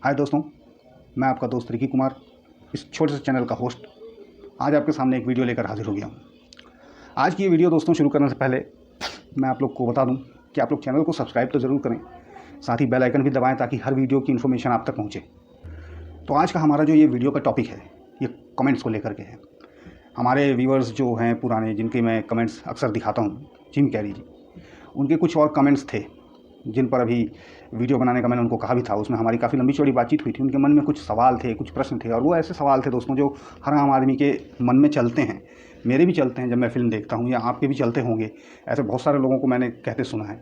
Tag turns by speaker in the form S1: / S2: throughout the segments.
S1: हाय दोस्तों, मैं आपका दोस्त रिकी कुमार, इस छोटे से चैनल का होस्ट आज आपके सामने एक वीडियो लेकर हाजिर हो गया हूँ। आज की ये वीडियो दोस्तों शुरू करने से पहले मैं आप लोग को बता दूँ कि आप लोग चैनल को सब्सक्राइब तो ज़रूर करें, साथ ही बेल आइकन भी दबाएं ताकि हर वीडियो की इन्फॉर्मेशन आप तक पहुँचे। तो आज का हमारा जो ये वीडियो का टॉपिक है ये कमेंट्स को लेकर के है। हमारे व्यूअर्स जो हैं पुराने, जिनके मैं कमेंट्स अक्सर दिखाता हूँ, जिम कैरी जी, उनके कुछ और कमेंट्स थे जिन पर अभी वीडियो बनाने का मैंने उनको कहा भी था। उसमें हमारी काफ़ी लंबी चौड़ी बातचीत हुई थी। उनके मन में कुछ सवाल थे, कुछ प्रश्न थे, और वो ऐसे सवाल थे दोस्तों जो हर आम आदमी के मन में चलते हैं। मेरे भी चलते हैं जब मैं फ़िल्म देखता हूँ, या आपके भी चलते होंगे। ऐसे बहुत सारे लोगों को मैंने कहते सुना है।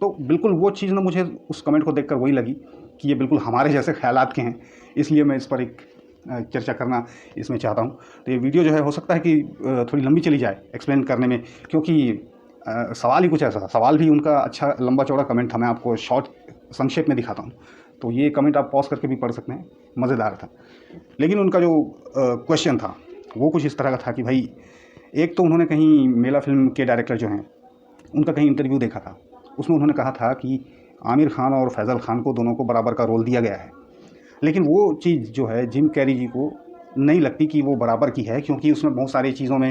S1: तो बिल्कुल वो चीज़ ना मुझे उस कमेंट को देखकर वही लगी कि ये बिल्कुल हमारे जैसे ख़यालात के हैं, इसलिए मैं इस पर एक चर्चा करना इसमें चाहता हूँ। तो ये वीडियो जो है हो सकता है कि थोड़ी लंबी चली जाए एक्सप्लेन करने में, क्योंकि सवाल ही कुछ ऐसा था। सवाल भी उनका अच्छा लंबा चौड़ा कमेंट था। मैं आपको शॉर्ट संक्षेप में दिखाता हूँ, तो ये कमेंट आप पॉज करके भी पढ़ सकते हैं, मज़ेदार था। लेकिन उनका जो क्वेश्चन था वो कुछ इस तरह का था कि भाई, एक तो उन्होंने कहीं मेला फिल्म के डायरेक्टर जो हैं उनका कहीं इंटरव्यू देखा था। उसमें उन्होंने कहा था कि आमिर खान और फैज़ल खान को दोनों को बराबर का रोल दिया गया है। लेकिन वो चीज़ जो है जिम कैरी जी को नहीं लगती कि वो बराबर की है, क्योंकि उसमें बहुत सारी चीज़ों में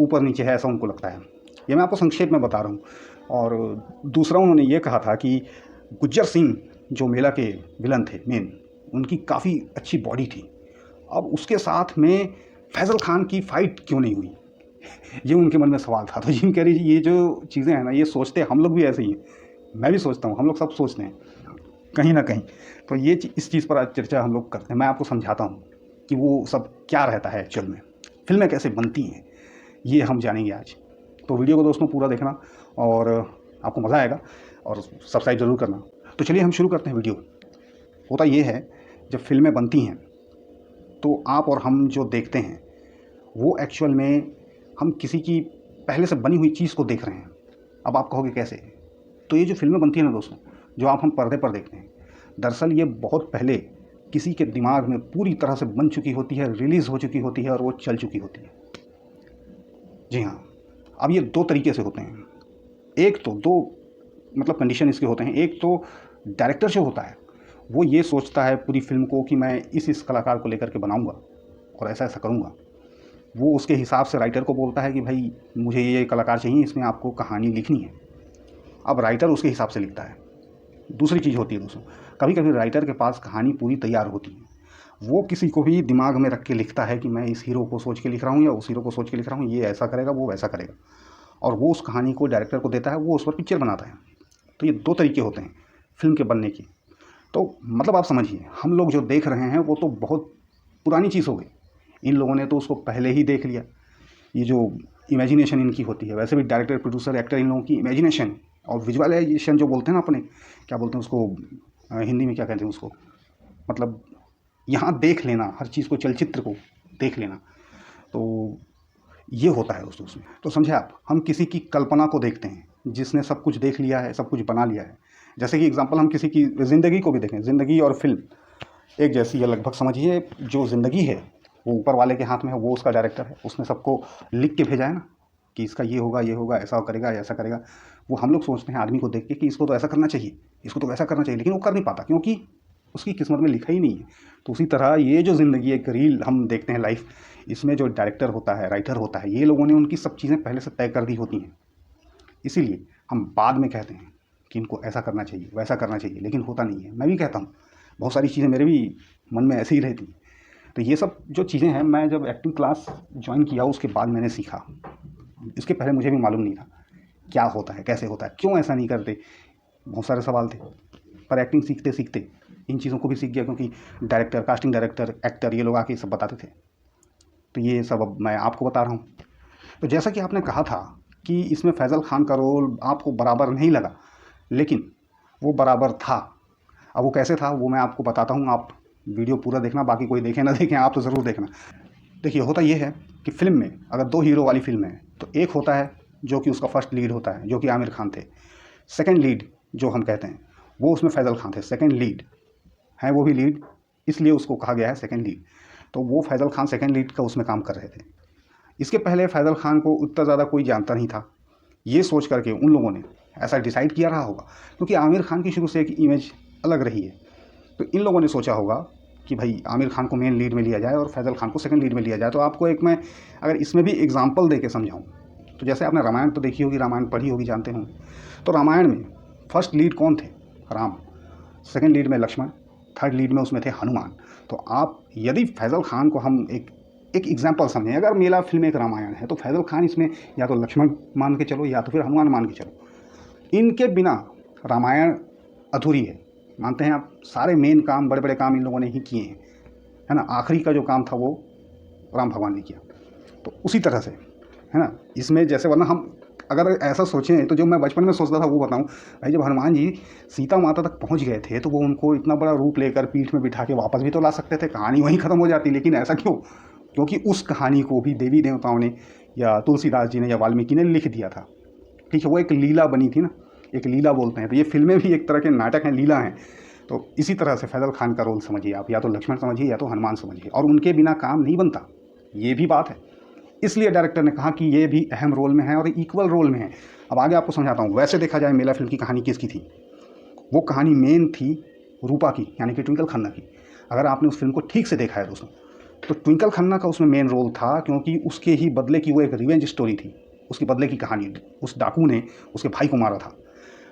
S1: ऊपर नीचे है, ऐसा उनको लगता है। ये मैं आपको संक्षेप में बता रहा हूँ। और दूसरा उन्होंने ये कहा था कि गुज्जर सिंह जो मेला के विलन थे मेन, उनकी काफ़ी अच्छी बॉडी थी। अब उसके साथ में फैज़ल खान की फ़ाइट क्यों नहीं हुई, ये उनके मन में सवाल था। तो जिम कैरी जी ये जो चीज़ें हैं ना, ये सोचते हम लोग भी ऐसे ही हैं। मैं भी सोचता हूँ, हम लोग सब सोचते हैं कहीं ना कहीं। तो ये इस चीज़ पर आज चर्चा हम लोग करते हैं। मैं आपको समझाता हूँ कि वो सब क्या रहता है एक्चुअल में, फिल्में कैसे बनती हैं, ये हम जानेंगे आज। तो वीडियो को दोस्तों पूरा देखना और आपको मज़ा आएगा, और सब्सक्राइब ज़रूर करना। तो चलिए हम शुरू करते हैं वीडियो। होता ये है, जब फिल्में बनती हैं तो आप और हम जो देखते हैं वो एक्चुअल में हम किसी की पहले से बनी हुई चीज़ को देख रहे हैं। अब आप कहोगे कैसे? तो ये जो फिल्में बनती हैं ना दोस्तों, जो आप हम पर्दे पर देखते हैं, दरअसल ये बहुत पहले किसी के दिमाग में पूरी तरह से बन चुकी होती है, रिलीज़ हो चुकी होती है, और वो चल चुकी होती है। जी हाँ। अब ये दो तरीके से होते हैं। एक तो दो मतलब कंडीशन इसके होते हैं। एक तो डायरेक्टर जो होता है वो ये सोचता है पूरी फिल्म को कि मैं इस कलाकार को लेकर के बनाऊंगा और ऐसा ऐसा करूंगा। वो उसके हिसाब से राइटर को बोलता है कि भाई मुझे ये कलाकार चाहिए, इसमें आपको कहानी लिखनी है। अब राइटर उसके हिसाब से लिखता है। दूसरी चीज़ होती है दोस्तों, कभी कभी राइटर के पास कहानी पूरी तैयार होती है। वो किसी को भी दिमाग में रख के लिखता है कि मैं इस हीरो को सोच के लिख रहा हूँ या उस हीरो को सोच के लिख रहा हूँ, ये ऐसा करेगा वो वैसा करेगा, और वो उस कहानी को डायरेक्टर को देता है, वो उस पर पिक्चर बनाता है। तो ये दो तरीके होते हैं फिल्म के बनने की। तो मतलब आप समझिए, हम लोग जो देख रहे हैं वो तो बहुत पुरानी चीज़ हो गई। इन लोगों ने तो उसको पहले ही देख लिया। ये जो इमेजिनेशन इनकी होती है, वैसे भी डायरेक्टर प्रोड्यूसर एक्टर इन लोगों की इमेजिनेशन और विजुअलाइजेशन जो बोलते हैं ना अपने, क्या बोलते हैं उसको हिंदी में क्या कहते हैं उसको, मतलब यहाँ देख लेना, हर चीज़ को, चलचित्र को देख लेना। तो ये होता है दोस्तों उसमें। तो समझे आप, हम किसी की कल्पना को देखते हैं जिसने सब कुछ देख लिया है, सब कुछ बना लिया है। जैसे कि एग्जांपल हम किसी की ज़िंदगी को भी देखें। ज़िंदगी और फिल्म एक जैसी है लगभग, समझिए। जो ज़िंदगी है वो ऊपर वाले के हाथ में है, वो उसका डायरेक्टर है। उसने सबको लिख के भेजा है ना कि इसका ये होगा, ये होगा, ऐसा करेगा, ऐसा करेगा। वो हम लोग सोचते हैं आदमी को देख के कि इसको तो ऐसा करना चाहिए, इसको तो वैसा करना चाहिए, लेकिन वो कर नहीं पाता क्योंकि उसकी किस्मत में लिखा ही नहीं है। तो उसी तरह ये जो ज़िंदगी एक रील हम देखते हैं लाइफ, इसमें जो डायरेक्टर होता है, राइटर होता है, ये लोगों ने उनकी सब चीज़ें पहले से तय कर दी होती हैं। इसीलिए हम बाद में कहते हैं कि इनको ऐसा करना चाहिए, वैसा करना चाहिए, लेकिन होता नहीं है। मैं भी कहता हूँ, बहुत सारी चीज़ें मेरे भी मन में ऐसे ही रहती हैं। तो ये सब जो चीज़ें हैं, मैं जब एक्टिंग क्लास ज्वाइन किया उसके बाद मैंने सीखा। इसके पहले मुझे भी मालूम नहीं था क्या होता है, कैसे होता है, क्यों ऐसा नहीं करते। बहुत सारे सवाल थे, पर एक्टिंग सीखते सीखते इन चीज़ों को भी सीख गया, क्योंकि डायरेक्टर, कास्टिंग डायरेक्टर, एक्टर, ये लोग आके सब बताते थे। तो ये सब अब मैं आपको बता रहा हूँ। तो जैसा कि आपने कहा था कि इसमें फैज़ल खान का रोल आपको बराबर नहीं लगा, लेकिन वो बराबर था। अब वो कैसे था वो मैं आपको बताता हूँ। आप वीडियो पूरा देखना, बाकी कोई देखे ना देखें, आप तो ज़रूर देखना। देखिए, होता ये है कि फ़िल्म में अगर दो हीरो वाली फ़िल्म है तो एक होता है जो कि उसका फर्स्ट लीड होता है, जो कि आमिर खान थे। सेकंड लीड जो हम कहते हैं वो उसमें फैज़ल खान थे। सेकंड लीड है, वो भी लीड, इसलिए उसको कहा गया है सेकंड लीड। तो वो फैज़ल खान सेकंड लीड का उसमें काम कर रहे थे। इसके पहले फैज़ल खान को उतना ज़्यादा कोई जानता नहीं था। ये सोच करके उन लोगों ने ऐसा डिसाइड किया रहा होगा, क्योंकि आमिर खान की शुरू से एक इमेज अलग रही है। तो इन लोगों ने सोचा होगा कि भाई आमिर खान को मेन लीड में लिया जाए और फैज़ल खान को सेकंड लीड में लिया जाए। तो आपको एक मैं अगर इसमें भी एग्जांपल दे के समझाऊँ, तो जैसे आपने रामायण तो देखी होगी, रामायण पढ़ी होगी, जानते होंगे। तो रामायण में फर्स्ट लीड कौन थे? राम। सेकंड लीड में लक्ष्मण, थर्ड लीड में उसमें थे हनुमान। तो आप यदि फैज़ल खान को हम एक एग्जाम्पल समझें, अगर मेरा फिल्म एक रामायण है तो फैज़ल खान इसमें या तो लक्ष्मण मान के चलो या तो फिर हनुमान मान के चलो। इनके बिना रामायण अधूरी है, मानते हैं आप। सारे मेन काम, बड़े बड़े काम इन लोगों ने ही किए हैं, है ना। आखिरी का जो काम था वो राम भगवान ने किया। तो उसी तरह से, है ना, इसमें जैसे, वरना हम अगर ऐसा सोचें तो जो मैं बचपन में सोचता था वो बताऊं भाई, जब हनुमान जी सीता माता तक पहुंच गए थे तो वो उनको इतना बड़ा रूप लेकर पीठ में बिठा के वापस भी तो ला सकते थे, कहानी वहीं ख़त्म हो जाती। लेकिन ऐसा क्यों? क्योंकि उस कहानी को भी देवी देवताओं ने या तुलसीदास जी ने या वाल्मीकि ने लिख दिया था। ठीक है, वो एक लीला बनी थी ना, एक लीला बोलते हैं। तो ये फिल्में भी एक तरह के नाटक हैं, लीला हैं। तो इसी तरह से फैज़ल खान का रोल समझिए आप, या तो लक्ष्मण समझिए या तो हनुमान समझिए, और उनके बिना काम नहीं बनता, ये भी बात है। इसलिए डायरेक्टर ने कहा कि ये भी अहम रोल में है और इक्वल रोल में है। अब आगे आपको समझाता हूँ। वैसे देखा जाए मेला फिल्म की कहानी किसकी थी? वो कहानी मेन थी रूपा की, यानी कि ट्विंकल खन्ना की। अगर आपने उस फिल्म को ठीक से देखा है दोस्तों, तो ट्विंकल खन्ना का उसमें मेन रोल था, क्योंकि उसके ही बदले की वो एक रिवेंज स्टोरी थी। उसकी बदले की कहानी, उस डाकू ने उसके भाई को मारा था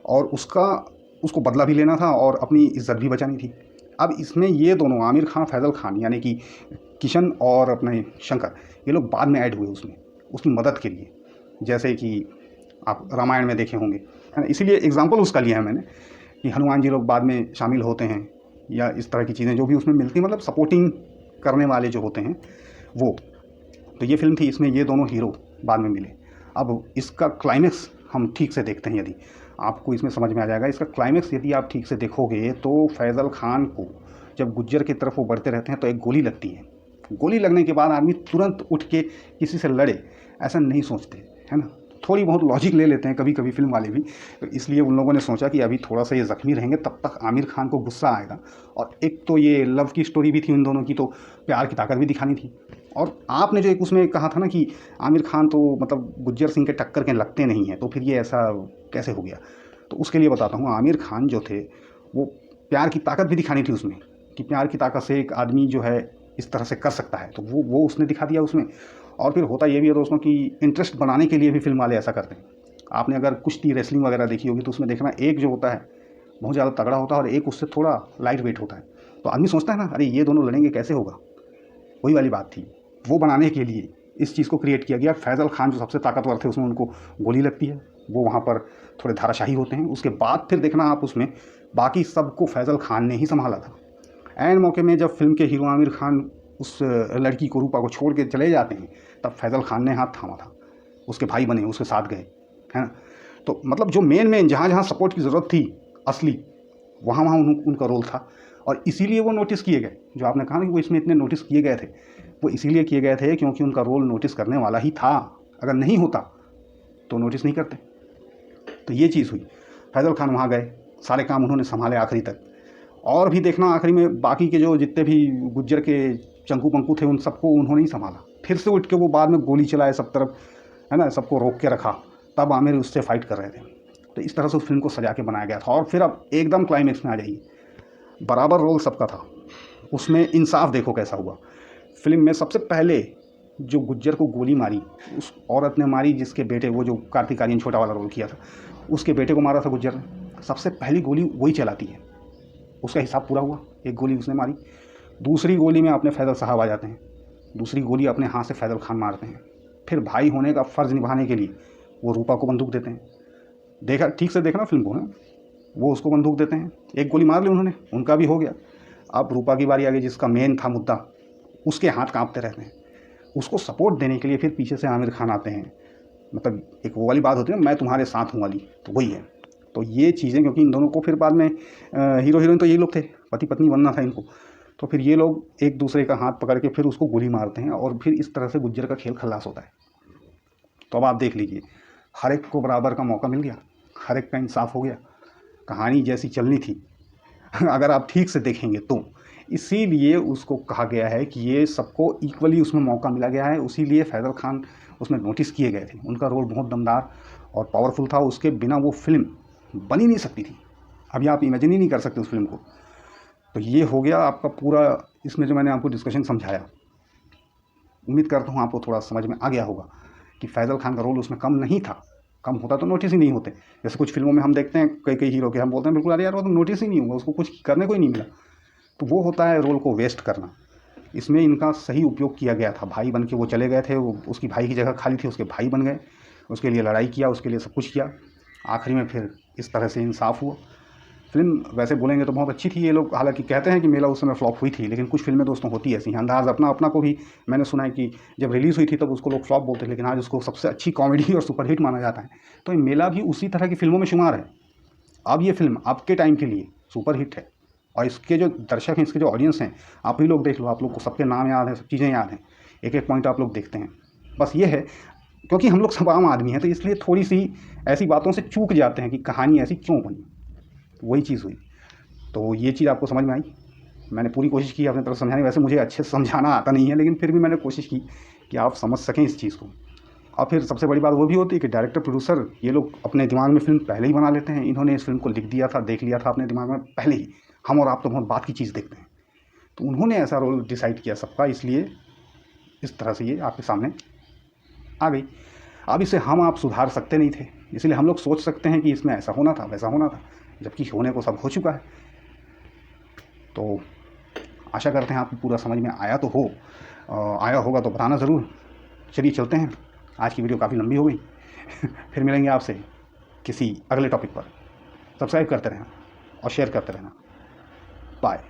S1: और उसको बदला भी लेना था और अपनी इज्जत भी बचानी थी। अब इसमें ये दोनों, आमिर खान, फैज़ल खान, यानी कि किशन और अपने शंकर, ये लोग बाद में ऐड हुए उसमें, उसकी मदद के लिए। जैसे कि आप रामायण में देखे होंगे, है ना। इसीलिए एग्जाम्पल उसका लिया है मैंने कि हनुमान जी लोग बाद में शामिल होते हैं, या इस तरह की चीज़ें जो भी उसमें मिलती हैं, मतलब सपोर्टिंग करने वाले जो होते हैं वो। तो ये फिल्म थी, इसमें ये दोनों हीरो बाद में मिले। अब इसका क्लाइमेक्स हम ठीक से देखते हैं, यदि आपको इसमें समझ में आ जाएगा। इसका क्लाइमेक्स यदि आप ठीक से देखोगे तो फैज़ल खान को जब गुज्जर की तरफ वो बढ़ते रहते हैं तो एक गोली लगती है। गोली लगने के बाद आदमी तुरंत उठ के किसी से लड़े, ऐसा नहीं सोचते, है ना। थोड़ी बहुत लॉजिक ले लेते हैं कभी कभी फिल्म वाले भी। तो इसलिए उन लोगों ने सोचा कि अभी थोड़ा सा ये ज़ख्मी रहेंगे, तब तक आमिर खान को गुस्सा आएगा। और एक तो ये लव की स्टोरी भी थी उन दोनों की, तो प्यार की ताकत भी दिखानी थी। और आपने जो एक उसमें कहा था ना कि आमिर खान तो मतलब गुज्जर सिंह के टक्कर के लगते नहीं हैं, तो फिर ये ऐसा कैसे हो गया? तो उसके लिए बताता हूँ। आमिर खान जो थे वो प्यार की ताकत भी दिखानी थी उसमें, कि प्यार की ताकत से एक आदमी जो है इस तरह से कर सकता है, तो वो उसने दिखा दिया उसमें। और फिर होता ये भी है दोस्तों कि इंटरेस्ट बनाने के लिए भी फिल्म वाले ऐसा करते हैं। आपने अगर कुश्ती, रेसलिंग वगैरह देखी होगी तो उसमें देखना, एक जो होता है बहुत ज़्यादा तगड़ा होता है और एक उससे थोड़ा लाइट वेट होता है। तो आदमी सोचता है ना, अरे ये दोनों लड़ेंगे कैसे होगा? वही वाली बात थी। वो बनाने के लिए इस चीज़ को क्रिएट किया गया। फैज़ल खान जो सबसे ताकतवर थे, उसमें उनको गोली लगती है, वो वहाँ पर थोड़े धाराशाही होते हैं। उसके बाद फिर देखना आप उसमें बाकी सबको फैज़ल खान ने ही संभाला था। ऐन मौके में जब फिल्म के हीरो आमिर खान उस लड़की को, रूपा को छोड़ के चले जाते हैं, तब फैज़ल खान ने हाथ थामा था, उसके भाई बने, उसके साथ गए, है ना। तो मतलब जो मेन जहाँ जहाँ सपोर्ट की ज़रूरत थी असली, वहाँ वहाँ उनका रोल था। और इसीलिए वो नोटिस किए गए। जो आपने कहा ना कि वो इसमें इतने नोटिस किए गए थे, वो इसीलिए किए गए थे क्योंकि उनका रोल नोटिस करने वाला ही था। अगर नहीं होता तो नोटिस नहीं करते। तो ये चीज़ हुई। फैज़ल खान वहाँ गए, सारे काम उन्होंने संभाले आखिरी तक। और भी देखना आखिरी में बाकी के जो जितने भी गुज्जर के चंकू पंकू थे, उन सबको उन्होंने ही संभाला। फिर से उठ के वो बाद में गोली चलाए सब तरफ, है ना, सबको रोक के रखा, तब आमिर उससे फाइट कर रहे थे। तो इस तरह से उस फिल्म को सजा के बनाया गया था। और फिर अब एकदम क्लाइमेक्स में आ जाइए, बराबर रोल सबका था उसमें। इंसाफ देखो कैसा हुआ फिल्म में। सबसे पहले जो गुज्जर को गोली मारी उस औरत ने मारी, जिसके बेटे, वो जो कार्तिक आर्यन छोटा वाला रोल किया था, उसके बेटे को मारा था गुज्जर ने। सबसे पहली गोली वही चलाती है, उसका हिसाब पूरा हुआ। एक गोली उसने मारी, दूसरी गोली में अपने फैज़ल साहब आ जाते हैं, दूसरी गोली अपने हाथ से फैज़ल खान मारते हैं। फिर भाई होने का फ़र्ज़ निभाने के लिए वो रूपा को बंदूक देते हैं। देखा, ठीक से देखना फिल्म को, है। वो उसको बंदूक देते हैं, एक गोली मार ली उन्होंने, उनका भी हो गया। अब रूपा की बारी आ गई, जिसका मेन था मुद्दा, उसके हाथ कांपते रहते हैं। उसको सपोर्ट देने के लिए फिर पीछे से आमिर खान आते हैं। मतलब एक वो वाली बात होती है ना, मैं तुम्हारे साथ हूँ वाली, तो वही है। तो ये चीज़ें, क्योंकि इन दोनों को फिर बाद में हीरो हीरोइन तो यही लोग थे, पति पत्नी बनना था इनको। तो फिर ये लोग एक दूसरे का हाथ पकड़ के फिर उसको गोली मारते हैं, और फिर इस तरह से गुज्जर का खेल खल्लास होता है। तो अब आप देख लीजिए, हर एक को बराबर का मौका मिल गया, हर एक का इंसाफ हो गया, कहानी जैसी चलनी थी अगर आप ठीक से देखेंगे तो। इसीलिए उसको कहा गया है कि ये सबको इक्वली उसमें मौका मिला गया है। उसीलिए फैज़ल खान उसमें नोटिस किए गए थे। उनका रोल बहुत दमदार और पावरफुल था, उसके बिना वो फिल्म बन ही नहीं सकती थी। अभी आप इमेजिन ही नहीं कर सकते उस फिल्म को। तो ये हो गया आपका पूरा, इसमें जो मैंने आपको डिस्कशन समझाया। उम्मीद करता हूँ आपको थोड़ा समझ में आ गया होगा कि फैज़ल खान का रोल उसमें कम नहीं था। कम होता तो नोटिस ही नहीं होते। जैसे कुछ फिल्मों में हम देखते हैं कई कई हीरो के, हम बोलते हैं बिल्कुल अरे यार वो तो नोटिस ही नहीं हुआ, उसको कुछ करने को ही नहीं मिला। तो वो होता है रोल को वेस्ट करना। इसमें इनका सही उपयोग किया गया था। भाई बन के वो चले गए थे, वो उसकी भाई की जगह खाली थी, उसके भाई बन गए, उसके लिए लड़ाई किया, उसके लिए सब कुछ किया। आखिरी में फिर इस तरह से इंसाफ हुआ। फिल्म वैसे बोलेंगे तो बहुत अच्छी थी। ये लोग हालांकि कहते हैं कि मेला उस समय फ्लॉप हुई थी, लेकिन कुछ फिल्में दोस्तों होती ऐसी हैं। अंदाज़ अपना अपना को भी मैंने सुना है कि जब रिलीज़ हुई थी तब उसको लोग फ्लॉप बोलते थे, लेकिन आज उसको सबसे अच्छी कॉमेडी और सुपरहिट माना जाता है। तो ये मेला भी उसी तरह की फिल्मों में शुमार है। अब ये फिल्म आपके टाइम के लिए सुपरहिट है, और इसके जो दर्शक हैं, इसके जो ऑडियंस हैं, आप ही लोग देख लो, आप लोग को सबके नाम याद हैं, सब चीज़ें याद हैं, एक एक पॉइंट आप लोग देखते हैं। बस ये है, क्योंकि हम लोग सब आम आदमी हैं तो इसलिए थोड़ी सी ऐसी बातों से चूक जाते हैं कि कहानी ऐसी क्यों बनी। वही चीज़ हुई। तो ये चीज़ आपको समझ में आई। मैंने पूरी कोशिश की अपनी तरफ समझाने। वैसे मुझे अच्छे से समझाना आता नहीं है, लेकिन फिर भी मैंने कोशिश की कि आप समझ सकें इस चीज़ को। और फिर सबसे बड़ी बात वो भी होती है कि डायरेक्टर प्रोड्यूसर ये लोग अपने दिमाग में फ़िल्म पहले ही बना लेते हैं। इन्होंने इस फिल्म को लिख दिया था, देख लिया था अपने दिमाग में पहले ही। हम और आप तो बहुत बात की चीज़ देखते हैं, तो उन्होंने ऐसा रोल डिसाइड किया सबका, इसलिए इस तरह से ये आपके सामने आ गई। अब इसे हम आप सुधार सकते नहीं थे, इसलिए हम लोग सोच सकते हैं कि इसमें ऐसा होना था, वैसा होना था, जबकि होने को सब हो चुका है। तो आशा करते हैं आपको पूरा समझ में आया तो हो, आया होगा तो बताना ज़रूर। चलिए चलते हैं, आज की वीडियो काफ़ी लंबी हो गई। फिर मिलेंगे आपसे किसी अगले टॉपिक पर। सब्सक्राइब करते रहना और शेयर करते रहना। बाय।